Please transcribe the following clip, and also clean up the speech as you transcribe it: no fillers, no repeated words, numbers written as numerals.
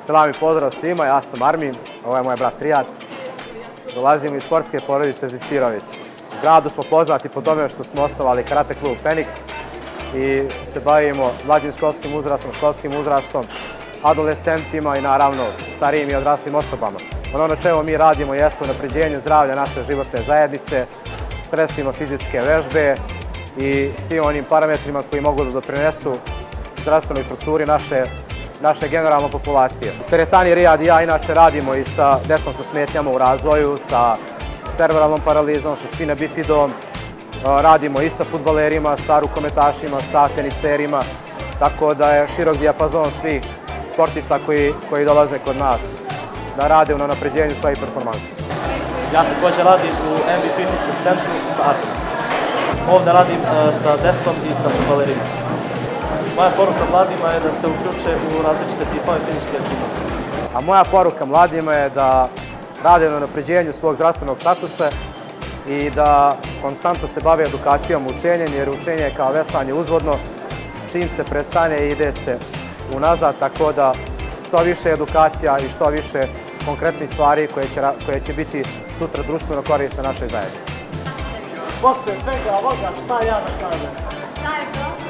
Selam i pozdrav svima, ja sam Armin, ovo je moj brat Rijad. Dolazimo iz sportske porodice Zićirović. U gradu smo poznati po tome što smo osnovali karate klub Feniks i što se bavimo mlađim školskim uzrastom, adolescentima i naravno starijim i odraslim osobama. Ono na čemu mi radimo jeste unapređenje zdravlja naše životne zajednice, sredstvima fizičke vežbe i svim onim parametrima koji mogu da doprinesu zdravstvenoj strukturi naše generalne populacije. Teretani Rijad i ja inače radimo i sa decom sa smetnjama u razvoju, sa cerebralnom paralizom, sa spina bifidom, radimo i sa fudbalerima, sa rukometašima, sa teniserima, tako da je širok dijapazon svih sportista koji dolaze kod nas da rade na unapređenju svojih performansi. Ja također radim u MB Fitness centru sa Armin. Ovdje radim sa decom i sa fudbalerima. Moja poruka mladima je da se uključe u različite tipove fizičke aktivnosti. A moja poruka mladima je da rade na unapređenju svog zdravstvenog statusa i da konstantno se bave edukacijom učenjem, jer učenje je kao veslanje uzvodno. Čim se prestane, ide se unazad, tako da što više edukacija i što više konkretnih stvari koje će biti sutra društveno korisne našoj zajednici. Posle svega ovoga, šta ja da kažem?